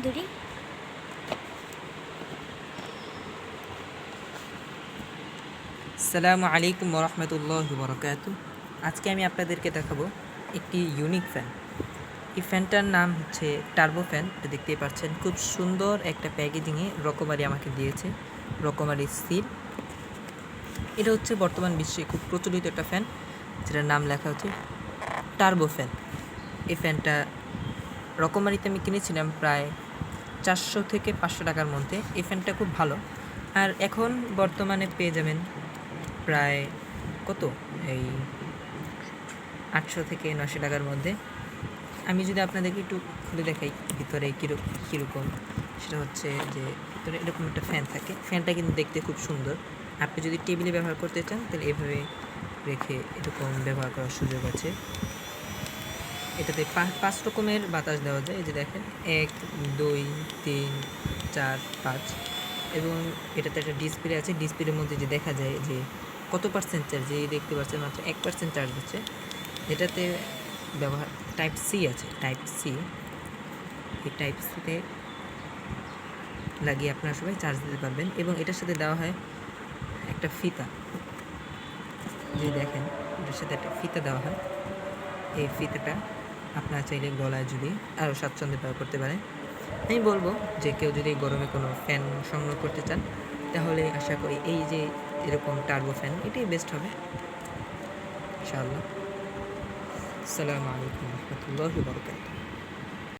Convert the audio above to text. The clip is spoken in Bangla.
ধরি। আসসালামু আলাইকুম ওরহমতুল্লাহি ওয়াবারাকাতুহু। আজকে আমি আপনাদেরকে দেখাবো একটি ইউনিক ফ্যান। এই ফ্যানটার নাম হচ্ছে টার্বো ফ্যান। এটা দেখতেই পাচ্ছেন, খুব সুন্দর একটা প্যাকেজিংয়ে রকমারি আমাকে দিয়েছে, রকমারি সিল। এটা হচ্ছে বর্তমান বিশ্বে খুব প্রচলিত একটা ফ্যান, যেটার নাম লেখা হচ্ছে টার্বো ফ্যান। এই ফ্যানটা রকমারিতে আমি কিনেছিলাম প্রায় 400 থেকে 500 টাকার মধ্যে। এই ফ্যানটা খুব ভালো। আর এখন বর্তমানে পেয়ে যাবেন প্রায় কত, এই 800 থেকে 900 টাকার মধ্যে। আমি যদি আপনাদেরকে একটু খুলে দেখাই ভিতরে কীরকম, সেটা হচ্ছে যে ভিতরে এরকম একটা ফ্যান থাকে। ফ্যানটা কিন্তু দেখতে খুব সুন্দর। আপনি যদি টেবিলে ব্যবহার করতে চান তাহলে এভাবে রেখে এরকম ব্যবহার করার সুযোগ আছে। এটাতে 5 রকমের বাতাস দেওয়া যায়। এই যে দেখেন, 1, 2, 3, 4, 5। এবং এটাতে একটা ডিসপ্লে আছে। ডিসপ্লের মধ্যে যে দেখা যায় যে কত পার্সেন্ট চার্জ, এই দেখতে পাচ্ছেন মাত্র 1% চার্জ হচ্ছে। এটাতে ব্যবহার টাইপ সি আছে, টাইপ সি। এই টাইপ সিতে লাগিয়ে আপনারা সবাই চার্জ দিতে পারবেন। এবং এটার সাথে দেওয়া হয় একটা ফিতা। যে দেখেন, এটার সাথে একটা ফিতা দেওয়া হয়। এই ফিতাটা আপনারা চাইলে গলায় যদি আরও স্বাচ্ছন্দ্যে ব্যবহার করতে পারেন। আমি বলবো যে কেউ যদি গরমে কোনো ফ্যান সংগ্রহ করতে চান, তাহলে আশা করি এই যে এরকম টার্বো ফ্যান, এটাই বেস্ট হবে ইনশাআল্লাহ। আসসালামু আলাইকুম ওয়া রাহমাতুল্লাহি ওয়া বারাকাতুহু।